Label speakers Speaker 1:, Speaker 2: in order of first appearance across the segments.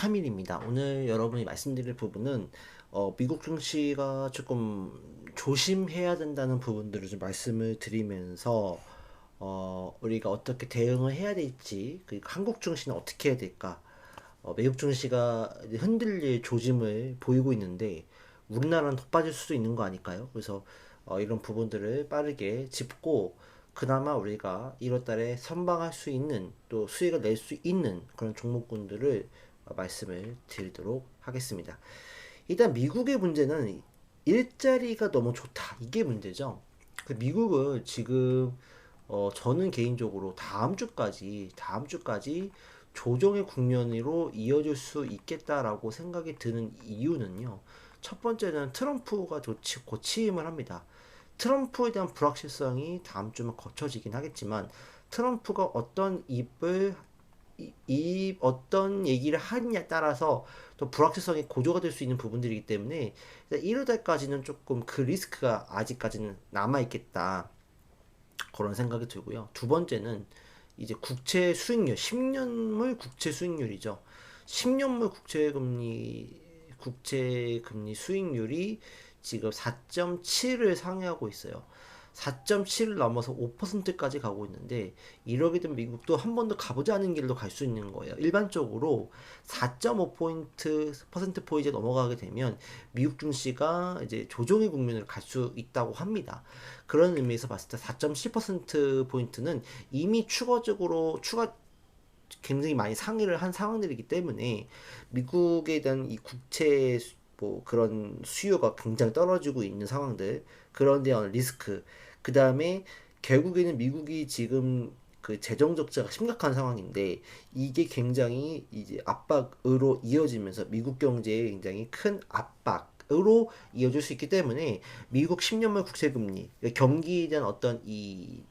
Speaker 1: 3일입니다. 오늘 여러분이 말씀드릴 부분은 미국 증시가 조금 조심해야 된다는 부분들을 좀 말씀을 드리면서 우리가 어떻게 대응을 해야 될지, 그리고 한국 증시는 어떻게 해야 될까, 미국 증시가 이제 흔들릴 조짐을 보이고 있는데 우리나라는 더 빠질 수도 있는 거 아닐까요? 그래서 이런 부분들을 빠르게 짚고 그나마 우리가 1월 달에 선방할 수 있는 또 수익을 낼 수 있는 그런 종목군들을 말씀을 드리도록 하겠습니다. 일단 미국의 문제는 일자리가 너무 좋다. 이게 문제죠. 미국은 지금 저는 개인적으로 다음 주까지 조정의 국면으로 이어질 수 있겠다라고 생각이 드는 이유는요. 첫 번째는 트럼프가 고침을 합니다. 트럼프에 대한 불확실성이 다음 주면 거쳐지긴 하겠지만 트럼프가 어떤 얘기를 하느냐에 따라서 또 불확실성이 고조가 될 수 있는 부분들이기 때문에 1월 달까지는 조금 그 리스크가 아직까지는 남아있겠다. 그런 생각이 들고요. 두 번째는 이제 국채 수익률, 10년물 국채 수익률이죠. 10년물 국채금리 수익률이 지금 4.7을 상회하고 있어요. 4.7을 넘어서 5%까지 가고 있는데 이러게 되면 미국도 한 번도 가보지 않은 길로 갈 수 있는 거예요. 일반적으로 4.5% 포인트 넘어가게 되면 미국 증시가 이제 조정의 국면을 갈 수 있다고 합니다. 그런 의미에서 봤을 때 4.7% 포인트는 이미 추가 굉장히 많이 상회를 한 상황들이기 때문에 미국에 대한 이 국채 뭐 그런 수요가 굉장히 떨어지고 있는 상황들, 그런 데 어떤 리스크, 그 다음에 결국에는 미국이 지금 그 재정 적자가 심각한 상황인데 이게 굉장히 이제 압박으로 이어지면서 미국 경제에 굉장히 큰 압박으로 이어질 수 있기 때문에 미국 10년물 국채금리, 경기에 대한 어떤 이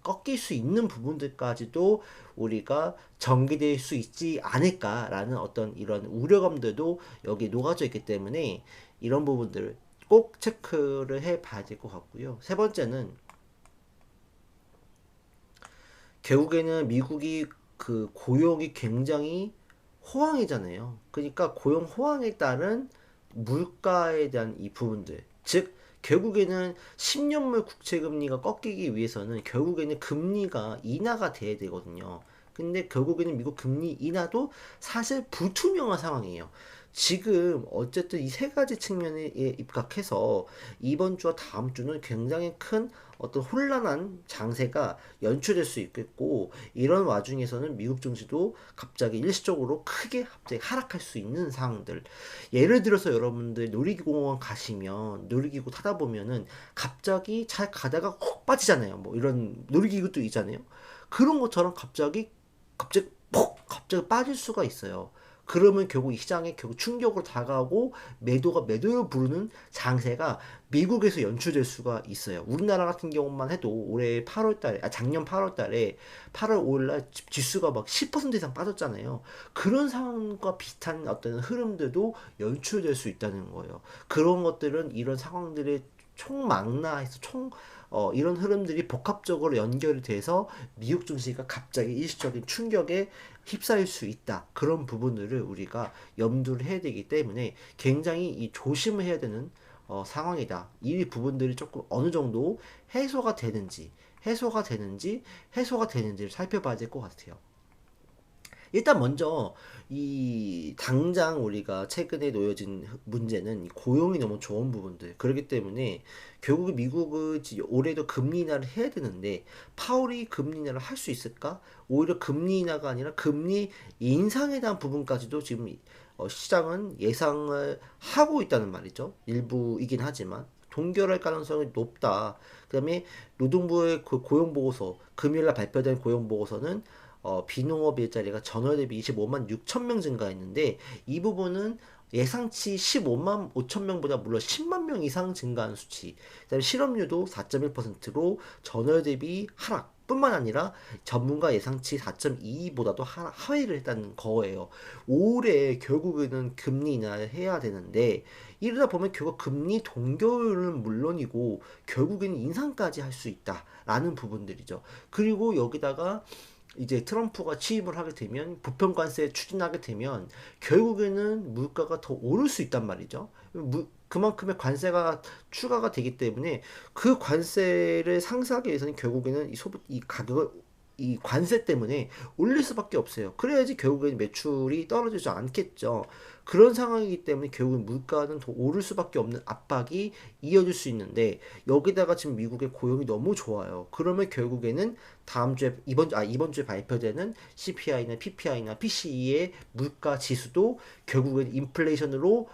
Speaker 1: 꺾일 수 있는 부분들까지도 우리가 전개될 수 있지 않을까라는 어떤 이런 우려감들도 여기 녹아져 있기 때문에 이런 부분들을 꼭 체크를 해 봐야 될 것 같고요. 세 번째는 결국에는 미국이 그 고용이 굉장히 호황이잖아요. 그러니까 고용 호황에 따른 물가에 대한 이 부분들, 즉 결국에는 10년물 국채 금리가 꺾이기 위해서는 결국에는 금리가 인하가 돼야 되거든요. 근데 결국에는 미국 금리 인하도 사실 불투명한 상황이에요. 지금 어쨌든 이 세 가지 측면에 입각해서 이번 주와 다음 주는 굉장히 큰 어떤 혼란한 장세가 연출될 수 있겠고, 이런 와중에서는 미국 증시도 갑자기 일시적으로 크게 갑자기 하락할 수 있는 상황들, 예를 들어서 여러분들 놀이기공원 가시면 놀이기구 타다 보면은 갑자기 잘 가다가 훅 빠지잖아요. 뭐 이런 놀이기구도 있잖아요. 그런 것처럼 갑자기 빠질 수가 있어요. 그러면 결국 이 시장에 결국 충격으로 다가오고 매도가 매도를 부르는 장세가 미국에서 연출될 수가 있어요. 우리나라 같은 경우만 해도 올해 8월 달에, 작년 8월 달에 8월 5일 날 지수가 막 10% 이상 빠졌잖아요. 그런 상황과 비슷한 어떤 흐름들도 연출될 수 있다는 거예요. 그런 것들은 이런 상황들의 총망라해서 이런 흐름들이 복합적으로 연결이 돼서 미국 증시가 갑자기 일시적인 충격에 휩싸일 수 있다. 그런 부분들을 우리가 염두를 해야 되기 때문에 굉장히 이 조심을 해야 되는 상황이다. 이 부분들이 조금 어느 정도 해소가 되는지, 해소가 되는지를 살펴봐야 될 것 같아요. 일단 먼저 이 당장 우리가 최근에 놓여진 문제는 이 고용이 너무 좋은 부분들. 그렇기 때문에 결국에 미국은 올해도 금리 인하를 해야 되는데 파월이 금리 인하를 할 수 있을까? 오히려 금리 인하가 아니라 금리 인상에 대한 부분까지도 지금 시장은 예상을 하고 있다는 말이죠. 일부이긴 하지만 동결할 가능성이 높다. 그다음에 노동부의 그 고용보고서, 금요일날 발표된 고용보고서는 비농업 일자리가 전월 대비 25만 6천 명 증가했는데 이 부분은 예상치 15만 5천 명보다 물론 10만 명 이상 증가한 수치. 그다음에 실업률도 4.1%로 전월 대비 하락. 뿐만 아니라 전문가 예상치 4.22보다도 하회를 했다는 거예요. 올해 결국에는 금리 인하를 해야 되는데 이러다 보면 결국 금리 동결은 물론이고 결국에는 인상까지 할 수 있다라는 부분들이죠. 그리고 여기다가 이제 트럼프가 취임을 하게 되면 보편 관세 추진하게 되면 결국에는 물가가 더 오를 수 있단 말이죠. 그만큼의 관세가 추가가 되기 때문에 그 관세를 상쇄하기 위해서는 결국에는 이 가격을 이 관세 때문에 올릴 수밖에 없어요. 그래야지 결국에는 매출이 떨어지지 않겠죠. 그런 상황이기 때문에 결국엔 물가는 더 오를 수밖에 없는 압박이 이어질 수 있는데 여기다가 지금 미국의 고용이 너무 좋아요. 그러면 결국에는 다음 주에 이번 주에 발표되는 CPI나 PPI나 PCE의 물가 지수도 결국엔 인플레이션으로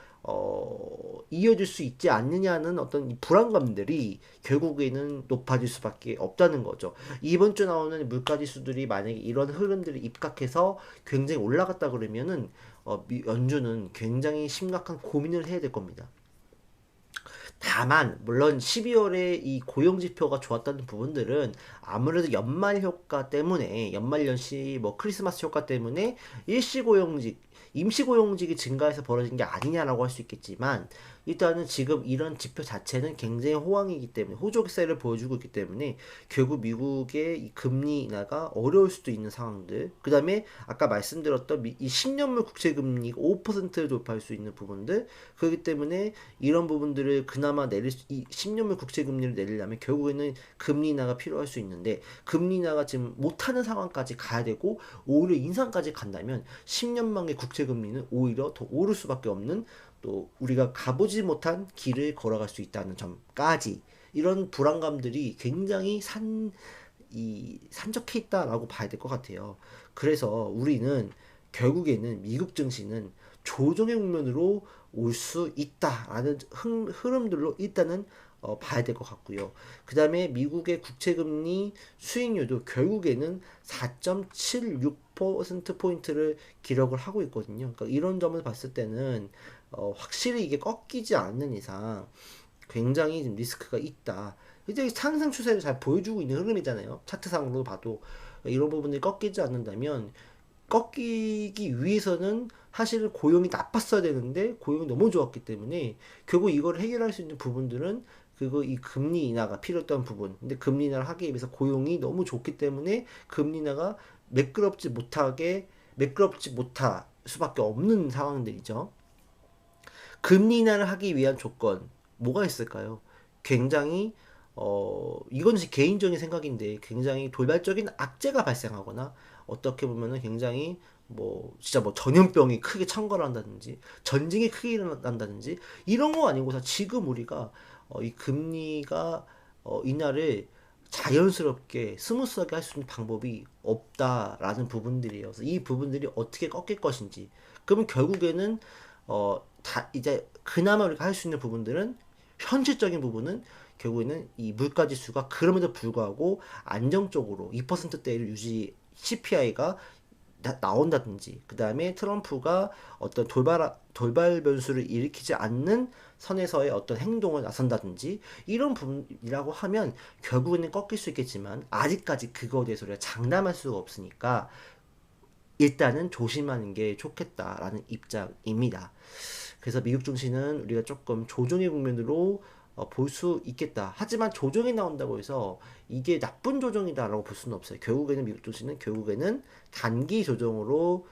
Speaker 1: 이어질 수 있지 않느냐는 어떤 이 불안감들이 결국에는 높아질 수밖에 없다는 거죠. 이번 주 나오는 물가 지수들이 만약에 이런 흐름들이 입각해서 굉장히 올라갔다 그러면은 연준은 굉장히 심각한 고민을 해야 될 겁니다. 다만 물론 12월에 이 고용 지표가 좋았다는 부분들은 아무래도 연말 효과 때문에 연말연시 뭐 크리스마스 효과 때문에 일시 고용직 임시 고용직이 증가해서 벌어진 게 아니냐라고 할 수 있겠지만 일단은 지금 이런 지표 자체는 굉장히 호황이기 때문에 호조세를 보여주고 있기 때문에 결국 미국의 이 금리 인하가 어려울 수도 있는 상황들 그 다음에 아까 말씀드렸던 이 10년물 국채금리가 5%를 돌파할 수 있는 부분들 그렇기 때문에 이런 부분들을 그나마 이 10년물 국채금리를 내리려면 결국에는 금리 인하가 필요할 수 있는데 금리 인하가 지금 못하는 상황까지 가야 되고 오히려 인상까지 간다면 10년망의 국채금리는 오히려 더 오를 수밖에 없는 또 우리가 가보지 못한 길을 걸어갈 수 있다는 점까지 이런 불안감들이 굉장히 산적해 있다라고 봐야 될 것 같아요. 그래서 우리는 결국에는 미국 증시는 조정의 국면으로 올 수 있다라는 흐름들로 일단은 봐야 될 것 같고요. 그 다음에 미국의 국채금리 수익률도 결국에는 4.76%포인트를 기록을 하고 있거든요. 그러니까 이런 점을 봤을 때는 확실히 이게 꺾이지 않는 이상 굉장히 좀 리스크가 있다. 이제 상승 추세를 잘 보여주고 있는 흐름이잖아요. 차트상으로 봐도 이런 부분이 꺾이지 않는다면 꺾이기 위해서는 사실은 고용이 나빴어야 되는데 고용이 너무 좋았기 때문에 결국 이걸 해결할 수 있는 부분들은 그거 이 금리 인하가 필요했던 부분. 근데 금리 인하를 하기 위해서 고용이 너무 좋기 때문에 금리 인하가 매끄럽지 못할 수밖에 없는 상황들이죠. 금리 인하를 하기 위한 조건 뭐가 있을까요? 굉장히 이건 제 개인적인 생각인데 굉장히 돌발적인 악재가 발생하거나 어떻게 보면은 굉장히 뭐 진짜 뭐 전염병이 크게 창궐을 한다든지 전쟁이 크게 일어난다든지 이런 거 아니고서 지금 우리가 이 금리가 인하를 자연스럽게 스무스하게 할 수 있는 방법이 없다라는 부분들이에요. 그래서 이 부분들이 어떻게 꺾일 것인지 그러면 결국에는 다 이제 그나마 우리가 할 수 있는 부분들은 현실적인 부분은 결국에는 이 물가 지수가 그럼에도 불구하고 안정적으로 2%대를 유지 CPI가 나온다든지 그 다음에 트럼프가 어떤 돌발 변수를 일으키지 않는 선에서의 어떤 행동을 나선다든지 이런 부분이라고 하면 결국에는 꺾일 수 있겠지만 아직까지 그거에 대해서 우리가 장담할 수가 없으니까 일단은 조심하는 게 좋겠다라는 입장입니다. 그래서 미국 증시는 우리가 조금 조정의 국면으로 볼 수 있겠다. 하지만 조정이 나온다고 해서 이게 나쁜 조정이다라고 볼 수는 없어요. 결국에는 미국 증시는 결국에는 단기 조정으로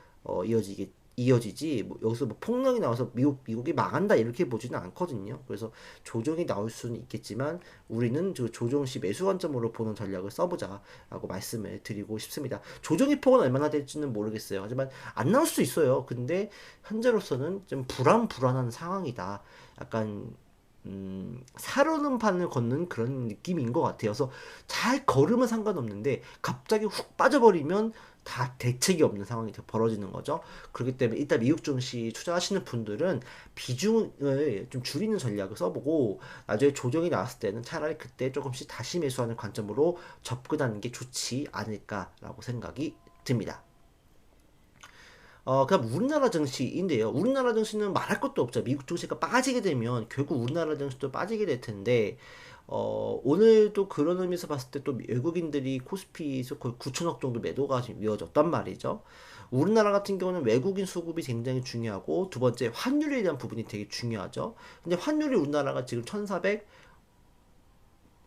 Speaker 1: 이어지지 뭐 여기서 뭐 폭락이 나와서 미국이 망한다 이렇게 보지는 않거든요. 그래서 조정이 나올 수는 있겠지만 우리는 그 조정 시 매수 관점으로 보는 전략을 써보자라고 말씀을 드리고 싶습니다. 조정의 폭은 얼마나 될지는 모르겠어요. 하지만 안 나올 수 있어요. 근데 현재로서는 좀 불안한 상황이다. 약간 살오는 판을 걷는 그런 느낌인 것 같아요. 그래서 잘 걸으면 상관없는데 갑자기 훅 빠져버리면 다 대책이 없는 상황이 벌어지는 거죠. 그렇기 때문에 일단 미국 증시 투자하시는 분들은 비중을 좀 줄이는 전략을 써보고 나중에 조정이 나왔을 때는 차라리 그때 조금씩 다시 매수하는 관점으로 접근하는 게 좋지 않을까라고 생각이 듭니다. 그럼 우리나라 증시인데요. 우리나라 증시는 말할 것도 없죠. 미국 증시가 빠지게 되면 결국 우리나라 증시도 빠지게 될 텐데, 오늘도 그런 의미에서 봤을 때 또 외국인들이 코스피에서 거의 9천억 정도 매도가 지금 이어졌단 말이죠. 우리나라 같은 경우는 외국인 수급이 굉장히 중요하고, 두 번째 환율에 대한 부분이 되게 중요하죠. 근데 환율이 우리나라가 지금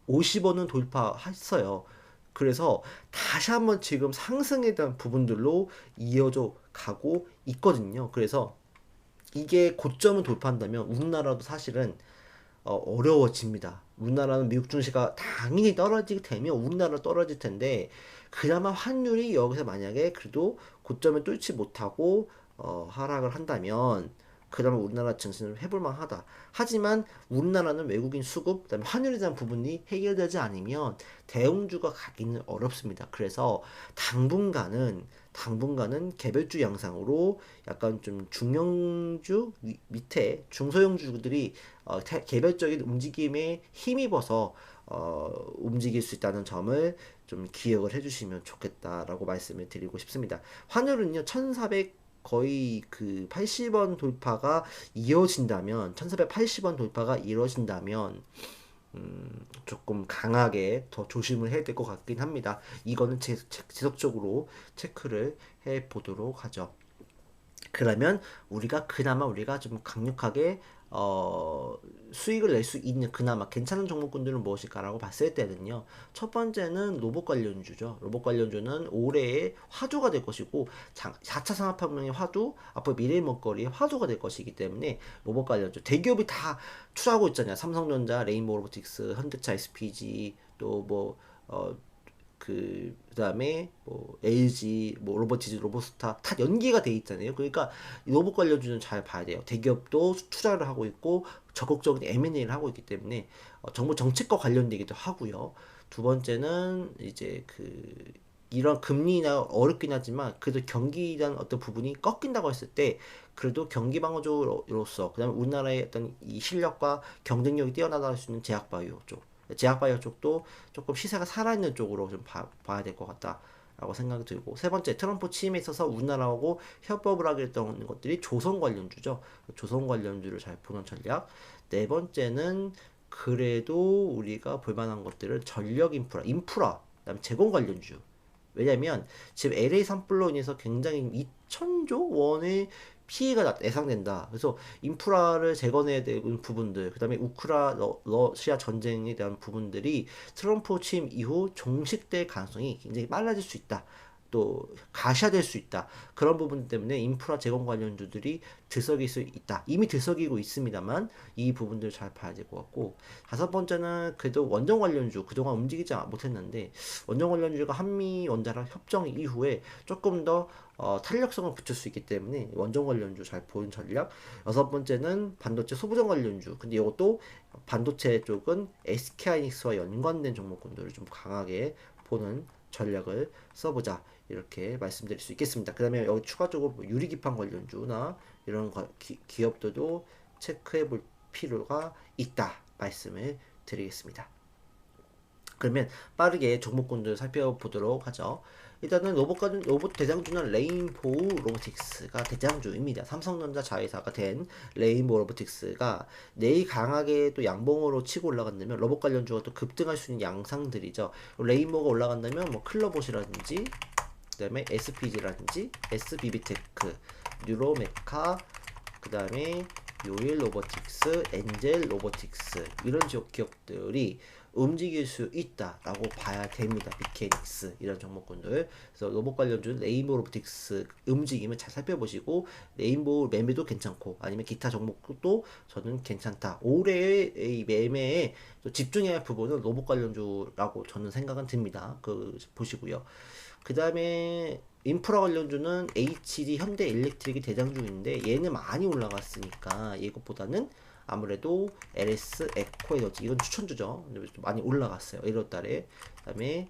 Speaker 1: 1,450원은 돌파했어요. 그래서 다시 한번 지금 상승에 대한 부분들로 이어져 가고 있거든요. 그래서 이게 고점을 돌파한다면 우리나라도 사실은 어려워집니다. 우리나라는 미국 증시가 당연히 떨어지게 되면 우리나라 떨어질 텐데 그나마 환율이 여기서 만약에 그래도 고점을 뚫지 못하고 하락을 한다면 그러면 우리나라 증시는 해볼만 하다. 하지만 우리나라는 외국인 수급, 그다음에 환율에 대한 부분이 해결되지 않으면 대형주가 가기는 어렵습니다. 그래서 당분간은 개별주 양상으로 약간 좀 중형주 밑에 중소형주들이 개별적인 움직임에 힘입어서 움직일 수 있다는 점을 좀 기억을 해주시면 좋겠다라고 말씀을 드리고 싶습니다. 환율은요, 1400 거의 그 80원 돌파가 이어진다면, 1480원 돌파가 이루어진다면, 조금 강하게 더 조심을 해야 될 것 같긴 합니다. 이거는 지속적으로 체크를 해 보도록 하죠. 그러면 우리가 좀 강력하게 수익을 낼 수 있는 그나마 괜찮은 종목군들은 무엇일까라고 봤을 때는요. 첫 번째는 로봇 관련주죠. 로봇 관련주는 올해의 화두가 될 것이고 4차 산업혁명의 화두, 앞으로 미래의 먹거리의 화두가 될 것이기 때문에 로봇 관련주 대기업이 다 투자하고 있잖아요. 삼성전자, 레인보우 로보틱스, 현대차 SPG 또뭐 그다음에 뭐 LG, 뭐 로보티즈, 로보스타 다 연계가 돼 있잖아요. 그러니까 로봇 관련주는 잘 봐야 돼요. 대기업도 투자를 하고 있고 적극적인 M&A를 하고 있기 때문에 정부 정책과 관련되기도 하고요. 두 번째는 이제 이런 금리나 어렵긴 하지만 그래도 경기라는 어떤 부분이 꺾인다고 했을 때 그래도 경기 방어적으로서 그다음에 우리나라의 어떤 이 실력과 경쟁력이 뛰어나다 수 있는 제약바이오 쪽 제약바이오 쪽도 조금 시세가 살아있는 쪽으로 좀 봐야 될 것 같다라고 생각이 들고 세 번째 트럼프 취임에 있어서 우리나라하고 협업을 하게 됐던 것들이 조선 관련주죠. 조선 관련주를 잘 보는 전략. 네 번째는 그래도 우리가 볼만한 것들은 전력 인프라, 그다음에 제공 관련주. 왜냐면 지금 LA 산불로 인해서 굉장히 2천조 원의 피해가 예상된다. 그래서 인프라를 재건해야 되는 부분들, 그다음에 러시아 전쟁에 대한 부분들이 트럼프 취임 이후 종식될 가능성이 굉장히 빨라질 수 있다. 또 가시화될 수 있다. 그런 부분 때문에 인프라 제공 관련주들이 들썩일 수 있다. 이미 들썩이고 있습니다만 이 부분들 잘 봐야 될 것 같고 다섯 번째는 그래도 원전 관련주 그동안 움직이지 못했는데 원전 관련주가 한미 원자력 협정 이후에 조금 더 탄력성을 붙일 수 있기 때문에 원전 관련주 잘 보는 전략. 여섯 번째는 반도체 소부전 관련주. 근데 이것도 반도체 쪽은 SK하이닉스와 연관된 종목군들을 좀 강하게 보는 전략을 써보자 이렇게 말씀드릴 수 있겠습니다. 그 다음에 여기 추가적으로 뭐 유리기판 관련주나 이런 기업들도 체크해 볼 필요가 있다 말씀을 드리겠습니다. 그러면 빠르게 종목군들 살펴보도록 하죠. 일단은 로봇 대장주는 레인보우 로보틱스가 대장주입니다. 삼성전자 자회사가 된 레인보우 로보틱스가 내일 강하게 또 양봉으로 치고 올라간다면 로봇 관련주가 또 급등할 수 있는 양상들이죠. 레인보우가 올라간다면 뭐 클럽봇이라든지 그다음에 SPG라든지 SBB테크, 뉴로메카, 그다음에 요일 로보틱스, 엔젤 로보틱스 이런 기업들이 움직일 수 있다라고 봐야 됩니다. BK닉스 이런 종목군들. 그래서 로봇 관련주 레인보우 로보틱스 움직임을 잘 살펴보시고 레인보우 매매도 괜찮고 아니면 기타 종목도 저는 괜찮다. 올해의 매매에 집중해야 할 부분은 로봇 관련주라고 저는 생각은 듭니다. 보시고요. 그 다음에 인프라 관련주는 HD 현대일렉트릭이 대장주인데 얘는 많이 올라갔으니까 이것보다는 아무래도 LS 에코에너지 이건 추천주죠. 많이 올라갔어요. 1월달에. 그다음에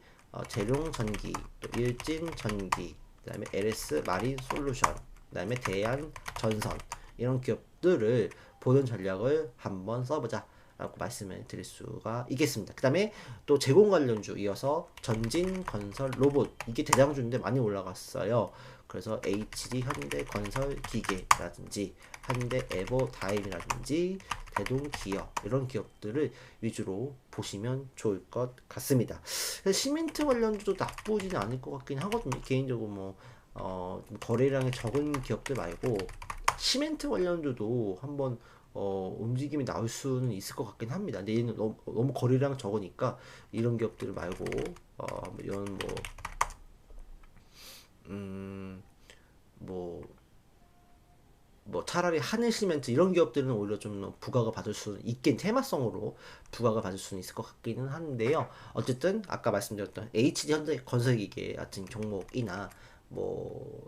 Speaker 1: 재룡전기, 또 일진전기, 그다음에 LS 마린 솔루션, 그다음에 대한전선 이런 기업들을 보는 전략을 한번 써보자. 라고 말씀을 드릴 수가 있겠습니다. 그 다음에 또 제공 관련주 이어서 전진건설 로봇 이게 대장주인데 많이 올라갔어요. 그래서 HD 현대건설기계라든지 현대에버다임이라든지 대동기업 이런 기업들을 위주로 보시면 좋을 것 같습니다. 시멘트 관련주도 나쁘지는 않을 것 같긴 하거든요. 개인적으로 거래량이 적은 기업들 말고 시멘트 관련주도 한번 움직임이 나올 수는 있을 것 같긴 합니다. 근데 얘는 너무 거리량 적으니까 이런 기업들 말고 이런 음, 뭐, 뭐 차라리 하늘시멘트 이런 기업들은 오히려 좀 부가가 받을 수 있긴 테마성으로 부가가 받을 수는 있을 것 같기는 한데요. 어쨌든 아까 말씀드렸던 HD 현대건설기계 같은 종목이나 뭐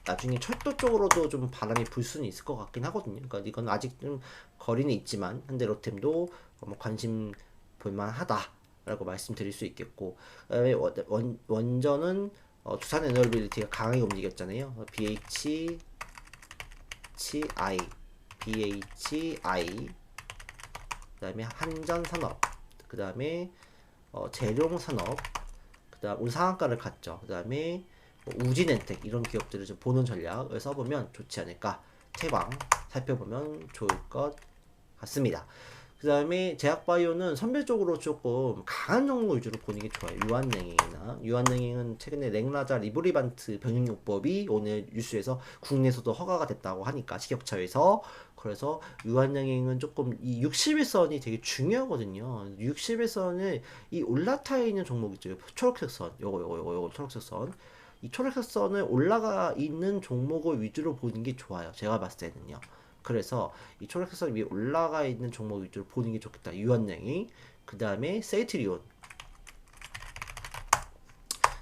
Speaker 1: 나중에 철도 쪽으로도 좀 바람이 불 수는 있을 것 같긴 하거든요. 그러니까 이건 아직 좀 거리는 있지만 현대로템도 뭐 관심 볼만하다라고 말씀드릴 수 있겠고, 그다음에 원전은 두산 에너빌리티가 강하게 움직였잖아요. BHI, BHI, 그다음에 한전산업, 그다음에 재룡산업, 그다음 오늘 상한가를 갔죠. 그다음에 뭐 우진엔텍 이런 기업들을 좀 보는 전략을 써보면 좋지 않을까. 태광 살펴보면 좋을 것 같습니다. 그 다음에 제약바이오는 선별적으로 조금 강한 종목 위주로 보는 게 좋아요. 유한냉행은 최근에 랭라자 리브리반트 병용요법이 오늘 뉴스에서 국내에서도 허가가 됐다고 하니까 식약처에서. 그래서 유한냉행은 조금 이 60일선이 되게 중요하거든요. 60일선을 이 올라타 있는 종목 있죠. 초록색 선, 요거 초록색 선. 이 초록색 선을 올라가 있는 종목을 위주로 보는 게 좋아요. 제가 봤을 때는요. 그래서 이 초록색 선 위에 올라가 있는 종목 위주로 보는 게 좋겠다. 유한냉이. 그 다음에 세이트리온.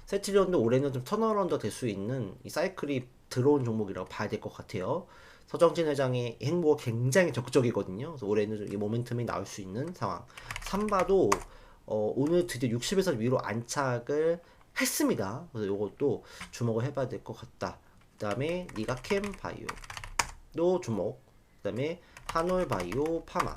Speaker 1: 세이트리온도 올해는 좀 턴어라운드 될 수 있는 이 사이클이 들어온 종목이라고 봐야 될 것 같아요. 서정진 회장의 행보가 굉장히 적극적이거든요. 그래서 올해는 좀 이 모멘텀이 나올 수 있는 상황. 삼바도 오늘 드디어 60에서 위로 안착을 했습니다. 그래서 이것도 주목을 해봐야 될 것 같다. 그 다음에 니가캠 바이오도 주목. 그 다음에 한올바이오 파마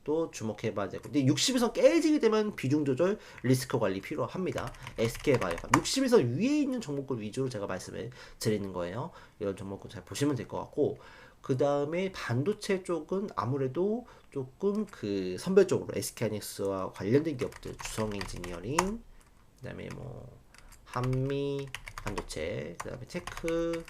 Speaker 1: 또 주목해봐야 되고, 근데 60에서 깨지게 되면 비중 조절 리스크 관리 필요합니다. SK바이오 60에서 위에 있는 종목군 위주로 제가 말씀을 드리는 거예요. 이런 종목군 잘 보시면 될 것 같고, 그 다음에 반도체 쪽은 아무래도 조금 그 선별적으로 SK하이닉스와 관련된 기업들, 주성 엔지니어링, 그 다음에 뭐 한미 반도체, 그 다음에 테크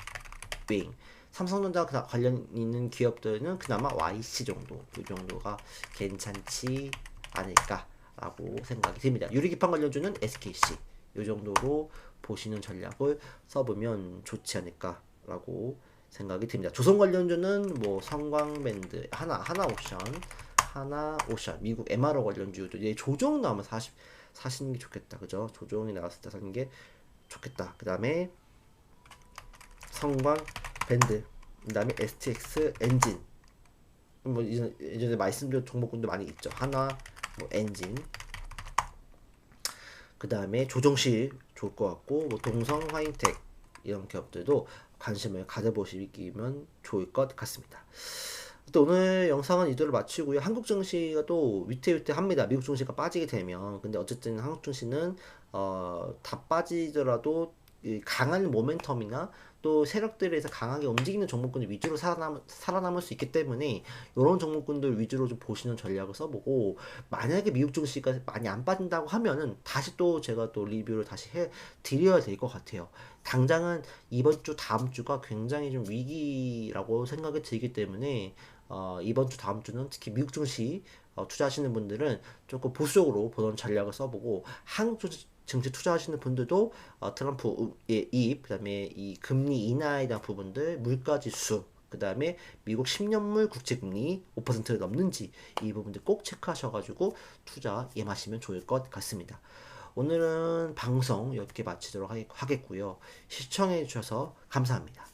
Speaker 1: 윙, 삼성전자 관련 있는 기업들은 그나마 YC 정도, 이 정도가 괜찮지 않을까라고 생각이 듭니다. 유리기판 관련주는 SKC, 이 정도로 보시는 전략을 써보면 좋지 않을까라고 생각이 듭니다. 조선 관련주는 뭐 성광밴드, 하나오션, 미국 MRO 관련주도 이제 조정 나오면 사시는 게 좋겠다, 그죠? 조정이 나왔을 때 사는 게 좋겠다. 그 다음에 성광 밴드, 그 다음에 STX 엔진, 뭐 예전에 말씀드린 종목군도 많이 있죠. 하나, 뭐 엔진, 그 다음에 조정실 좋을 것 같고, 뭐 동성 화인텍 이런 기업들도 관심을 가져보시면 좋을 것 같습니다. 또 오늘 영상은 이대로 마치고요. 한국 증시가 또 위태위태합니다. 미국 증시가 빠지게 되면. 근데 어쨌든 한국 증시는 다 빠지더라도 이 강한 모멘텀이나 또 세력들에서 강하게 움직이는 종목군들 위주로 살아남을 수 있기 때문에 이런 종목군들 위주로 좀 보시는 전략을 써보고, 만약에 미국 증시가 많이 안 빠진다고 하면은 다시 또 제가 또 리뷰를 다시 해 드려야 될 것 같아요. 당장은 이번 주 다음 주가 굉장히 좀 위기라고 생각이 들기 때문에 이번 주 다음 주는 특히 미국 증시 투자하시는 분들은 조금 보수적으로 보던 전략을 써보고, 한국 증시 투자하시는 분들도 트럼프의 이입, 그다음에 이 금리 인하에 대한 부분들, 물가지수, 그다음에 미국 10년물 국채금리 5%를 넘는지 이 부분들 꼭 체크하셔가지고 투자 임하시면 좋을 것 같습니다. 오늘은 방송 이렇게 마치도록 하겠고요. 시청해 주셔서 감사합니다.